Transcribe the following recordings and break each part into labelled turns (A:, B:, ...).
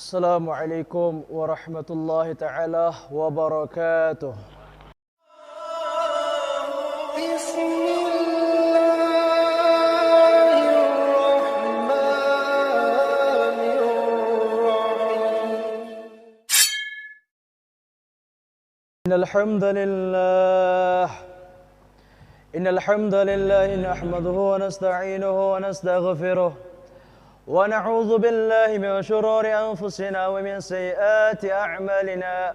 A: السلام عليكم ورحمة الله تعالى وبركاته. بسم الله الرحمن الرحيم. إن الحمد لله نحمده ونستعينه ونستغفره ونعوذ بالله من شرور أنفسنا ومن سيئات أعمالنا.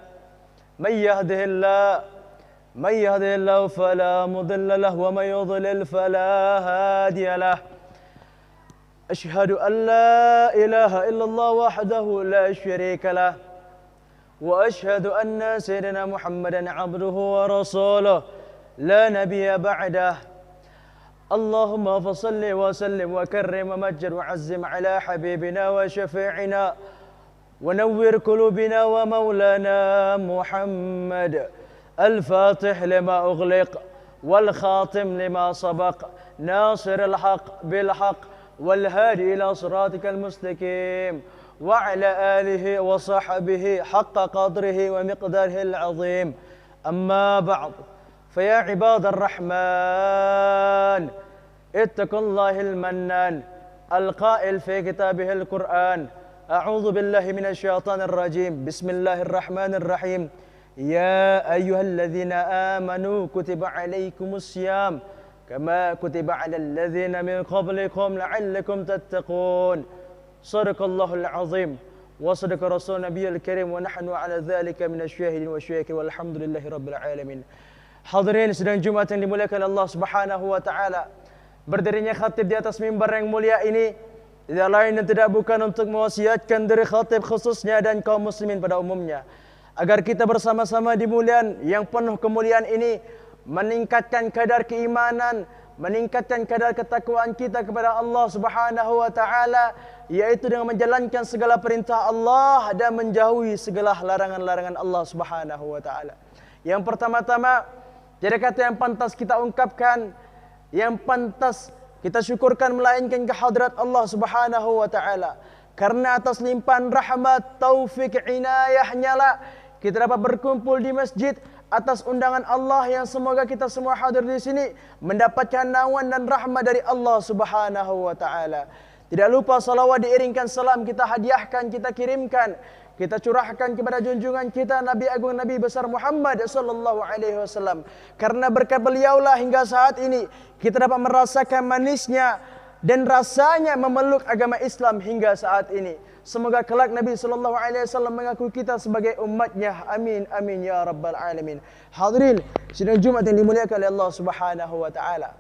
A: من يهده الله فلا مضل له ومن يضلل فلا هادي له. أشهد أن لا إله إلا الله وحده لا شريك له وأشهد أن سيدنا محمدا عبده ورسوله لا نبي بعده. اللهم فصل وسلم وكرم ومجد وعزم على حبيبنا وشفيعنا ونور قلوبنا ومولانا محمد الفاتح لما أغلق والخاتم لما سبق ناصر الحق بالحق والهادي إلى صراطك المستقيم وعلى آله وصحبه حق قدره ومقداره العظيم. أما بعد فيا عباد الرحمن اتقوا الله المنان القائل في كتابه القرآن: أعوذ بالله من الشيطان الرجيم، بسم الله الرحمن الرحيم. يا أيها الذين آمنوا كتب عليكم الصيام كما كتب على الذين من قبلكم لعلكم تتقون. صدق الله العظيم وصدق رسول النبي الكريم ونحن على ذلك من الشاهدين والشاكرين والحمد لله رب العالمين. Hadirin sidang Jumat yang dimuliakan Allah Subhanahu wa taala. Berdirinya khatib di atas mimbar yang mulia ini tidak lain dan tidak bukan untuk mewasiatkan diri khatib khususnya dan kaum muslimin pada umumnya agar kita bersama-sama di bulan yang penuh kemuliaan ini meningkatkan kadar keimanan, meningkatkan kadar ketakwaan kita kepada Allah Subhanahu wa taala, yaitu dengan menjalankan segala perintah Allah dan menjauhi segala larangan-larangan Allah Subhanahu wa taala. Yang pertama-tama, tiada kata yang pantas kita ungkapkan, yang pantas kita syukurkan melainkan kehadrat Allah Subhanahu wa taala. Karena atas limpahan rahmat, taufik, inayahnya lah kita dapat berkumpul di masjid atas undangan Allah yang semoga kita semua hadir di sini mendapatkan naungan dan rahmat dari Allah Subhanahu wa taala. Tidak lupa salawat diiringkan salam kita hadiahkan, kita kirimkan, kita curahkan kepada junjungan kita Nabi Agung Nabi besar Muhammad sallallahu alaihi wasallam. Karena berkat beliaulah hingga saat ini kita dapat merasakan manisnya dan rasanya memeluk agama Islam hingga saat ini. Semoga kelak Nabi sallallahu alaihi wasallam mengaku kita sebagai umatnya. Amin amin ya rabbal alamin. Hadirin sidang Jumat yang dimuliakan oleh Allah Subhanahu wa taala.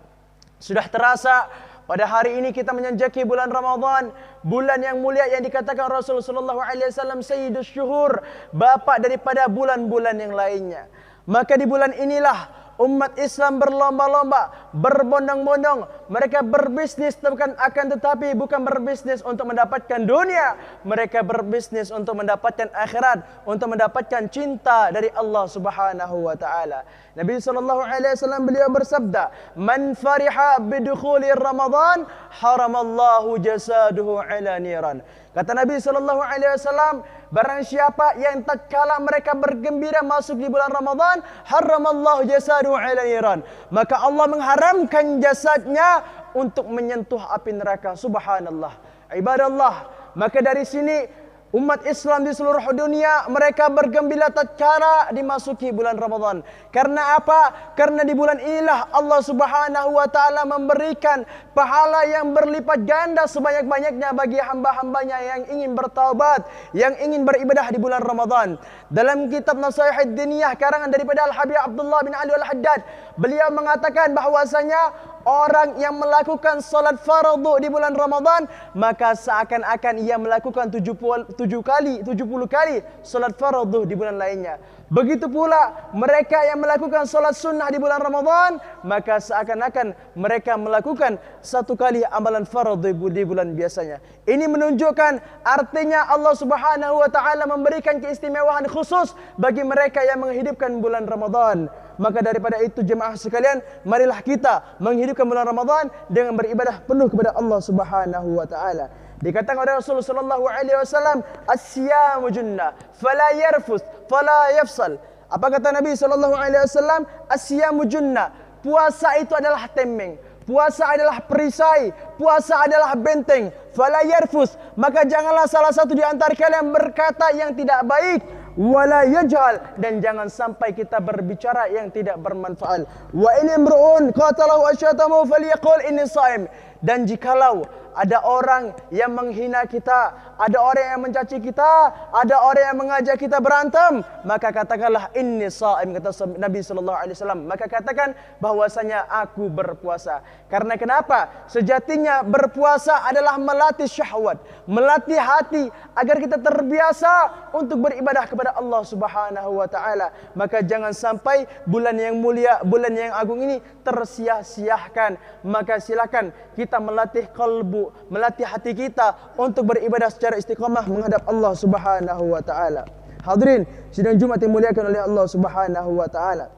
A: Sudah terasa pada hari ini kita menyanjaki bulan Ramadan, bulan yang mulia yang dikatakan Rasulullah sallallahu alaihi wasallam sayyidus syuhur, bapa daripada bulan-bulan yang lainnya. Maka di bulan inilah umat Islam berlomba-lomba, berbondong-bondong. Mereka berbisnis akan tetapi bukan berbisnis untuk mendapatkan dunia. Mereka berbisnis untuk mendapatkan akhirat, untuk mendapatkan cinta dari Allah Subhanahu wa taala. Nabi sallallahu alaihi wasallam beliau bersabda, "Man fariha bidukhuli Ramadan, haramallahu jasaduhu ala niran." Kata Nabi sallallahu alaihi wasallam, barang siapa yang tatkala mereka bergembira masuk di bulan Ramadan, haramallahu jasaduhu ala niran, maka Allah mengharamkan jasadnya untuk menyentuh api neraka. Subhanallah. Ibadallah, maka dari sini umat Islam di seluruh dunia mereka bergembira tatkala dimasuki bulan Ramadan. Karena apa? Karena di bulan inilah Allah Subhanahu wa taala memberikan pahala yang berlipat ganda sebanyak-banyaknya bagi hamba-hambanya yang ingin bertaubat, yang ingin beribadah di bulan Ramadan. Dalam kitab Nasihat Diniyah karangan daripada Al-Habib Abdullah bin Ali Al-Haddad, beliau mengatakan bahwasanya orang yang melakukan salat fardu di bulan Ramadan, maka seakan-akan ia melakukan 70 kali salat fardu di bulan lainnya. Begitu pula mereka yang melakukan salat sunnah di bulan Ramadan, maka seakan-akan mereka melakukan 1 kali amalan fardu di bulan biasanya. Ini menunjukkan artinya Allah Subhanahu wa taala memberikan keistimewaan khusus bagi mereka yang menghidupkan bulan Ramadan. Maka daripada itu jemaah sekalian, marilah kita menghidupkan bulan Ramadan dengan beribadah penuh kepada Allah Subhanahu wa taala. Dikatakan oleh Rasulullah sallallahu alaihi wasallam, "As-siyamu junnah, fala yarfus, fala yafsal." Apa kata Nabi sallallahu alaihi wasallam? As-siyamu junnah. Puasa itu adalah temeng. Puasa adalah perisai, puasa adalah benteng. Fala yarfus, maka janganlah salah satu di antara kalian berkata yang tidak baik. Wala yajhal, dan jangan sampai kita berbicara yang tidak bermanfaat. Wa in imru'un qatalahu asyatamu falyaqul inni shaim. Dan jikalau ada orang yang menghina kita, ada orang yang mencaci kita, ada orang yang mengajak kita berantem, maka katakanlah inni shaim, kata Nabi sallallahu alaihi wasallam. Maka katakan bahwasanya aku berpuasa. Karena kenapa? Sejatinya berpuasa adalah melatih syahwat, melatih hati agar kita terbiasa untuk beribadah kepada Allah Subhanahu wa taala. Maka jangan sampai bulan yang mulia, bulan yang agung ini tersia-siakan. Maka silakan kita melatih kalbu, melatih hati kita untuk beribadah secara istiqamah menghadap Allah Subhanahu wa taala. Hadirin sidang Jumat yang dimuliakan oleh Allah Subhanahu wa taala.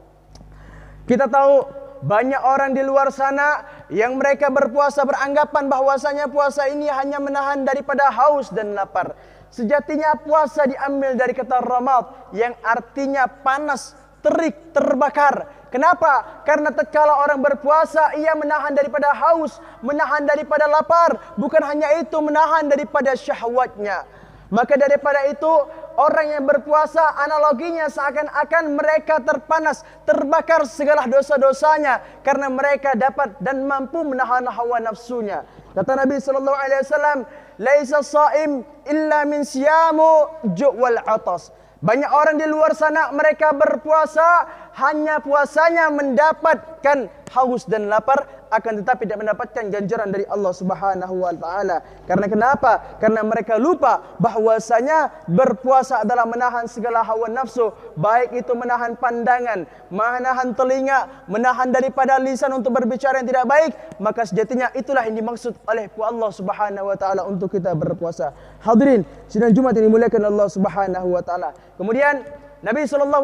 A: Kita tahu banyak orang di luar sana yang mereka berpuasa beranggapan bahwasanya puasa ini hanya menahan daripada haus dan lapar. Sejatinya puasa diambil dari kata ramad yang artinya panas, terik, terbakar. Kenapa? Karena tatkala orang berpuasa ia menahan daripada haus, menahan daripada lapar, bukan hanya itu, menahan daripada syahwatnya. Maka daripada itu orang yang berpuasa analoginya seakan-akan mereka terpanas, terbakar segala dosa-dosanya karena mereka dapat dan mampu menahan hawa nafsunya. Kata Nabi sallallahu alaihi wasallam, "Laisa shaim illa min siyamu ju' wal 'atas." Banyak orang di luar sana mereka berpuasa hanya puasanya mendapatkan haus dan lapar, akan tetapi tidak mendapatkan ganjaran dari Allah Subhanahu wa taala. Karena kenapa? Karena mereka lupa bahwasanya berpuasa adalah menahan segala hawa nafsu, baik itu menahan pandangan, menahan telinga, menahan daripada lisan untuk berbicara yang tidak baik. Maka sejatinya itulah yang dimaksud oleh Allah Subhanahu wa taala untuk kita berpuasa. Hadirin sidang Jumat yang dimuliakan Allah Subhanahu wa taala. Kemudian Nabi SAW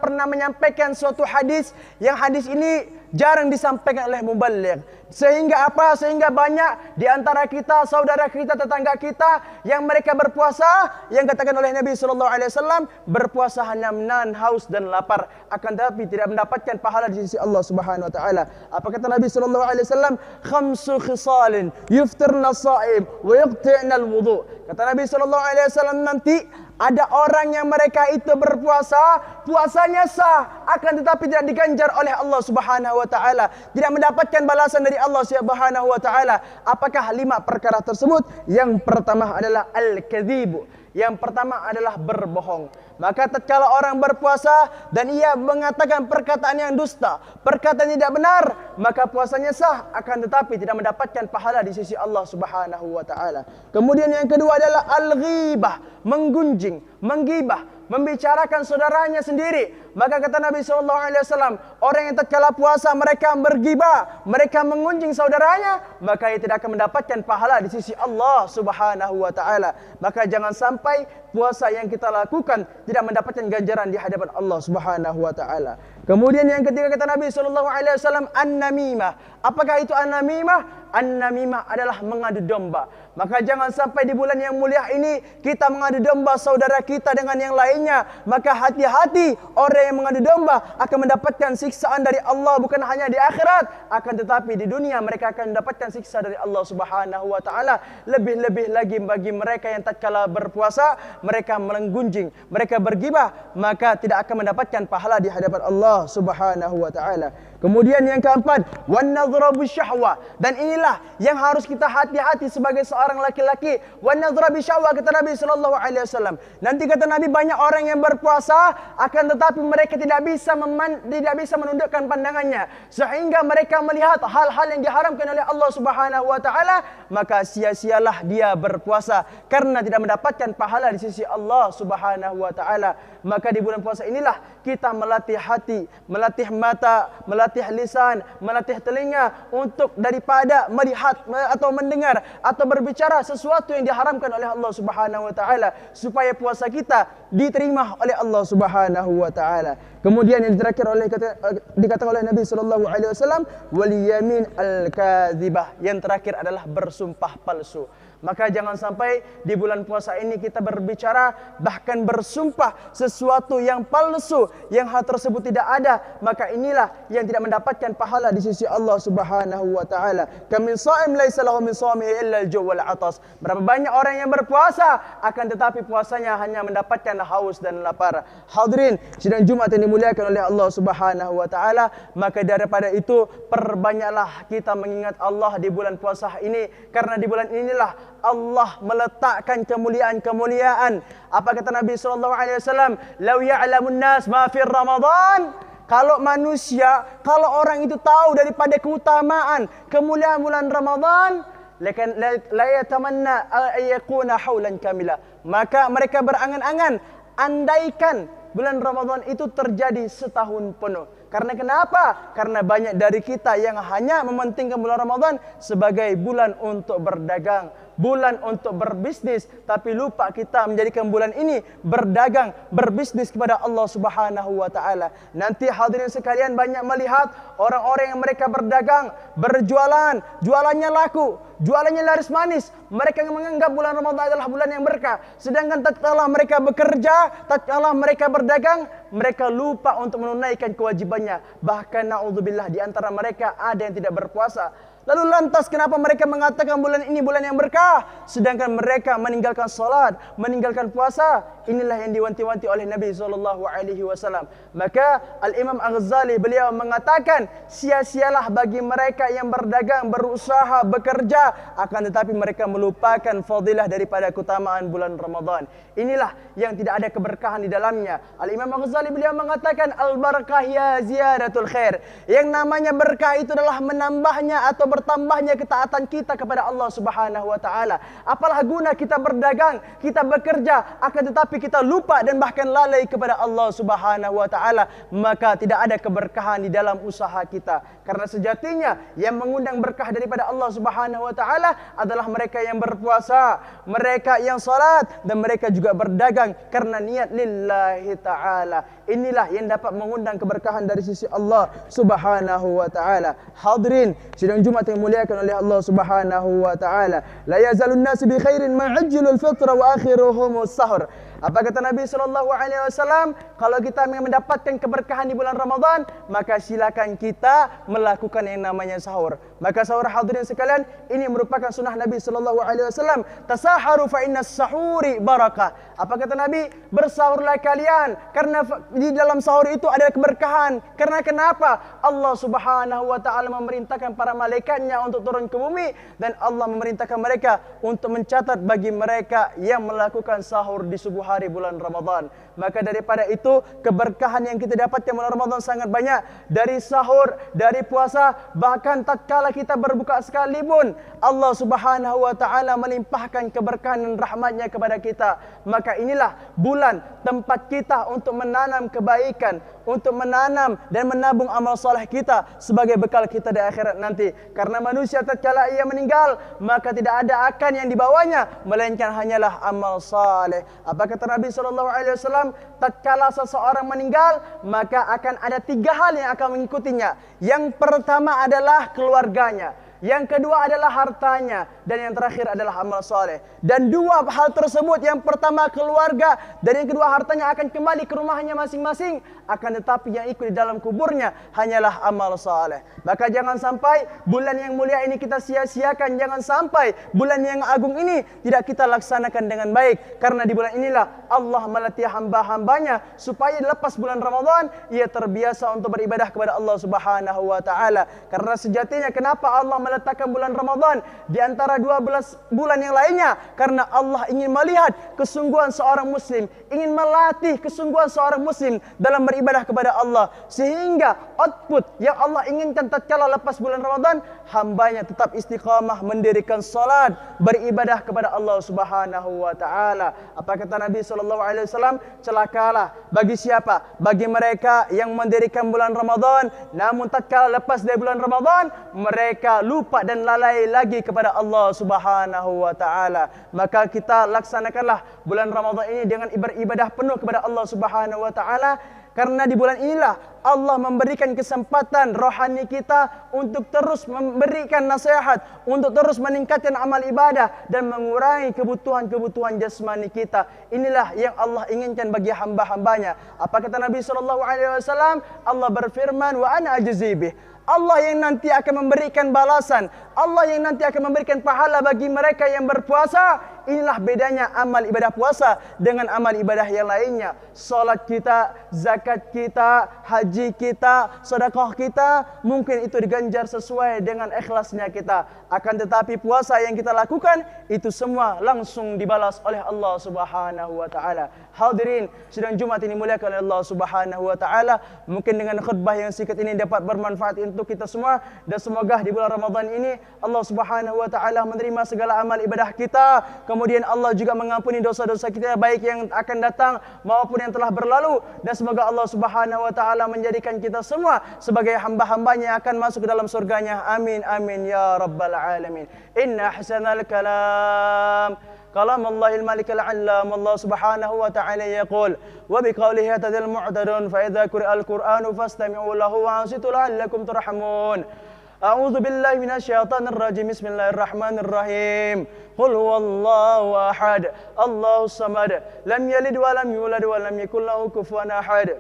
A: pernah menyampaikan suatu hadis yang hadis ini jarang disampaikan oleh muballigh. Sehingga apa? Sehingga banyak di antara kita, saudara kita, tetangga kita yang mereka berpuasa, yang katakan oleh Nabi SAW, berpuasa hanya menahan haus dan lapar, akan tetapi tidak mendapatkan pahala di sisi Allah Subhanahu wa taala. Apa kata Nabi SAW? Khamsu khisalin yuftirna shaim wa yaqti'na al-wudu. Kata Nabi SAW, nanti ada orang yang mereka itu berpuasa, puasanya sah, akan tetapi tidak diganjar oleh Allah Subhanahu wa taala, tidak mendapatkan balasan dari Allah Subhanahu wa taala. Apakah 5 perkara tersebut? Yang pertama adalah al-kadhib. Yang pertama adalah berbohong. Maka tatkala orang berpuasa dan ia mengatakan perkataan yang dusta, perkataan yang tidak benar, maka puasanya sah, akan tetapi tidak mendapatkan pahala di sisi Allah Subhanahu wa taala. Kemudian yang kedua adalah al-ghibah, menggunjing, menggibah, membicarakan saudaranya sendiri. Maka kata Nabi SAW, orang yang tatkala puasa mereka bergibah, mereka mengunjing saudaranya, maka ia tidak akan mendapatkan pahala di sisi Allah Subhanahu wa taala. Maka jangan sampai puasa yang kita lakukan tidak mendapatkan ganjaran di hadapan Allah Subhanahu wa taala. Kemudian yang ketiga kata Nabi SAW, an-namimah. Apakah itu an-namimah? An-namimah adalah mengadu domba. Maka jangan sampai di bulan yang mulia ini kita mengadu domba saudara kita dengan yang lainnya. Maka hati-hati, orang yang mengadu domba akan mendapatkan siksaan dari Allah, bukan hanya di akhirat, akan tetapi di dunia mereka akan mendapatkan siksa dari Allah Subhanahu wa taala. Lebih-lebih lagi bagi mereka yang tatkala berpuasa mereka menggunjing, mereka bergibah, maka tidak akan mendapatkan pahala di hadapan Allah Subhanahu wa taala. Kemudian yang keempat, wan nadhrabu syahwa. Dan inilah yang harus kita hati-hati sebagai seorang laki-laki. Wan nadhrabu syahwa, kata Nabi sallallahu alaihi wasallam. Nanti kata Nabi banyak orang yang berpuasa akan tetapi mereka tidak bisa menundukkan pandangannya sehingga mereka melihat hal-hal yang diharamkan oleh Allah Subhanahu wa taala, maka sia-sialah dia berpuasa karena tidak mendapatkan pahala di sisi Allah Subhanahu wa taala. Maka di bulan puasa inilah kita melatih hati, melatih mata, melatih lisan, melatih telinga untuk daripada melihat atau mendengar atau berbicara sesuatu yang diharamkan oleh Allah Subhanahu wa taala, supaya puasa kita diterima oleh Allah Subhanahu wa taala. Kemudian yang terakhir dikatakan oleh Nabi sallallahu alaihi wasallam, wal yamin al-kadzibah. Yang terakhir adalah bersumpah palsu. Maka jangan sampai di bulan puasa ini kita berbicara bahkan bersumpah sesuatu yang palsu, yang hal tersebut tidak ada, maka inilah yang tidak mendapatkan pahala di sisi Allah Subhanahu wa taala. Kamin shaim laisa lahu min shaumihi illa al-ju' wal 'atas. Berapa banyak orang yang berpuasa akan tetapi puasanya hanya mendapatkan haus dan lapar. Hadirin sidang Jumat yang dimuliakan oleh Allah Subhanahu wa taala, maka daripada itu perbanyaklah kita mengingat Allah di bulan puasa ini, karena di bulan inilah Allah meletakkan kemuliaan-kemuliaan. Apa kata Nabi sallallahu alaihi wasallam? "Lau ya'lamun nas ma fi Ramadan." Kalau manusia, kalau orang itu tahu daripada keutamaan, kemuliaan bulan Ramadan, la yatamanna ayakuna haulan kamila. Maka mereka berangan-angan, andaikan bulan Ramadan itu terjadi setahun penuh. Karena kenapa? Karena banyak dari kita yang hanya mementingkan bulan Ramadan sebagai bulan untuk berdagang, bulan untuk berbisnis, tapi lupa kita menjadikan bulan ini berdagang, berbisnis kepada Allah Subhanahu wa taala. Nanti hadirin sekalian banyak melihat orang-orang yang mereka berdagang, berjualan, jualannya laku, jualannya laris manis. Mereka yang menganggap bulan Ramadan adalah bulan yang berkah. Sedangkan tatkala mereka bekerja, tatkala mereka berdagang, mereka lupa untuk menunaikan kewajibannya. Bahkan naudzubillah di antara mereka ada yang tidak berpuasa. Lalu lantas kenapa mereka mengatakan bulan ini bulan yang berkah, sedangkan mereka meninggalkan salat, meninggalkan puasa? Inilah yang diwanti-wanti oleh Nabi SAW. Maka Al-Imam Al-Ghazali beliau mengatakan, sia-sialah bagi mereka yang berdagang, berusaha, bekerja, akan tetapi mereka melupakan fadilah daripada keutamaan bulan Ramadan. Inilah yang tidak ada keberkahan di dalamnya. Al-Imam Al-Ghazali beliau mengatakan, al-barakah ya ziyadatul khair. Yang namanya berkah itu adalah menambahnya atau bertambahnya ketaatan kita kepada Allah Subhanahu wa taala. Apalah guna kita berdagang, kita bekerja, akan tetapi kita lupa dan bahkan lalai kepada Allah Subhanahu wa taala, maka tidak ada keberkahan di dalam usaha kita. Karena sejatinya yang mengundang berkah daripada Allah Subhanahu wa taala adalah mereka yang berpuasa, mereka yang salat, dan mereka juga berdagang karena niat lillahi taala. Inilah yang dapat mengundang keberkahan dari sisi Allah Subhanahu wa taala. Hadirin sidang Jumat yang dimuliakan oleh Allah Subhanahu wa taala, la yazalun nas bi khairin ma ajjalul fitra wa akhiruhumus sahur. Apa kata Nabi sallallahu alaihi wasallam? Kalau kita ingin mendapatkan keberkahan di bulan Ramadan, maka silakan kita melakukan yang namanya sahur. Maka sahur hadirin sekalian, ini merupakan sunnah Nabi sallallahu alaihi wasallam. Tasaharu fa innas sahuri barakah. Apa kata Nabi? Bersahurlah kalian karena di dalam sahur itu ada keberkahan. Karena kenapa? Allah Subhanahu wa taala memerintahkan para malaikatnya untuk turun ke bumi, dan Allah memerintahkan mereka untuk mencatat bagi mereka yang melakukan sahur di subuh hari bulan Ramadan. Maka daripada itu keberkahan yang kita dapatkan bulan Ramadan sangat banyak. Dari sahur, dari puasa, bahkan tatkala kita berbuka sekalipun Allah Subhanahu wa taala melimpahkan keberkahan dan rahmatnya kepada kita. Maka inilah bulan tempat kita untuk menanam kebaikan, untuk menanam dan menabung amal soleh kita sebagai bekal kita di akhirat nanti. Karena manusia tatkala ia meninggal, maka tidak ada akan yang dibawanya melainkan hanyalah amal saleh. Apa kata Nabi SAW? Tatkala seseorang meninggal, maka akan ada 3 hal yang akan mengikutinya. Yang pertama adalah keluarganya, yang kedua adalah hartanya, dan yang terakhir adalah amal soleh. Dan 2 hal tersebut, yang pertama keluarga dan yang kedua hartanya, akan kembali ke rumahnya masing-masing. Akan tetapi yang ikut di dalam kuburnya hanyalah amal soleh. Maka jangan sampai bulan yang mulia ini kita sia-siakan. Jangan sampai bulan yang agung ini tidak kita laksanakan dengan baik. Karena di bulan inilah Allah melatih hamba-hambanya supaya lepas bulan Ramadan ia terbiasa untuk beribadah kepada Allah Subhanahu wa taala. Karena sejatinya kenapa Allah meletakkan bulan Ramadan di antara 12 bulan yang lainnya? Karena Allah ingin melihat kesungguhan seorang muslim, ingin melatih kesungguhan seorang muslim dalam beribadah kepada Allah, sehingga output yang Allah inginkan tatkala lepas bulan Ramadan, hambanya tetap istiqamah mendirikan salat, beribadah kepada Allah Subhanahu wa taala. Apa kata Nabi sallallahu alaihi wasallam? Celakalah bagi siapa? Bagi mereka yang mendirikan bulan Ramadan, namun tatkala lepas dari bulan Ramadan mereka lupa dan lalai lagi kepada Allah Subhanahu wa taala. Maka kita laksanakanlah bulan Ramadan ini dengan beribadah penuh kepada Allah Subhanahu wa taala, Karena di bulan inilah Allah memberikan kesempatan rohani kita untuk terus memberikan nasihat, untuk terus meningkatkan amal ibadah dan mengurangi kebutuhan-kebutuhan jasmani kita. Inilah yang Allah inginkan bagi hamba-hambanya. Apa kata Nabi SAW? Allah berfirman, wa ana ajzi bih. Allah yang nanti akan memberikan balasan, Allah yang nanti akan memberikan pahala bagi mereka yang berpuasa. Inilah bedanya amal ibadah puasa dengan amal ibadah yang lainnya. Salat kita, zakat kita, haji kita, sedekah kita, mungkin itu diganjar sesuai dengan ikhlasnya kita. Akan tetapi puasa yang kita lakukan, itu semua langsung dibalas oleh Allah Subhanahu wa taala. Hadirin, sidang Jumat ini muliakan oleh Allah Subhanahu wa taala. Mungkin dengan khutbah yang singkat ini dapat bermanfaat untuk kita semua, dan semoga di bulan Ramadan ini Allah Subhanahu wa taala menerima segala amal ibadah kita. Kemudian Allah juga mengampuni dosa-dosa kita, baik yang akan datang maupun yang telah berlalu. Dan semoga Allah Subhanahu wa taala menjadikan kita semua sebagai hamba-hambanya yang akan masuk ke dalam surganya. Amin amin ya rabbal alamin. Inna ahsanal kalam كلام الله الملك العلام. الله سبحانه وتعالى يقول وبقوله يهتدي المعتدون فإذا قرئ القرآن فاستمعوا له وأنصتوا لعلكم ترحمون. أعوذ بالله من الشيطان الرجيم. بسم الله الرحمن الرحيم. قل هو الله أحد الله الصمد لم يلد ولم يولد ولم يكن له كفوا أحد.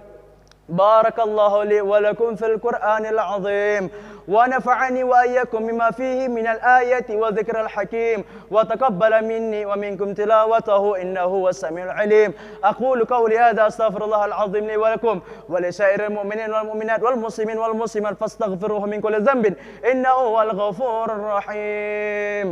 A: بارك الله لي ولكم في القرآن العظيم ونفعني وإياكم مما فيه من الآيات وذكر الحكيم وتقبل مني ومنكم تلاوته إنه هو السميع العليم. أقول قولي هذا أستغفر الله العظيم لي ولكم ولسائر المؤمنين والمؤمنات والمسلمين والمسلمات فاستغفروه من كل ذنب إنه هو الغفور الرحيم.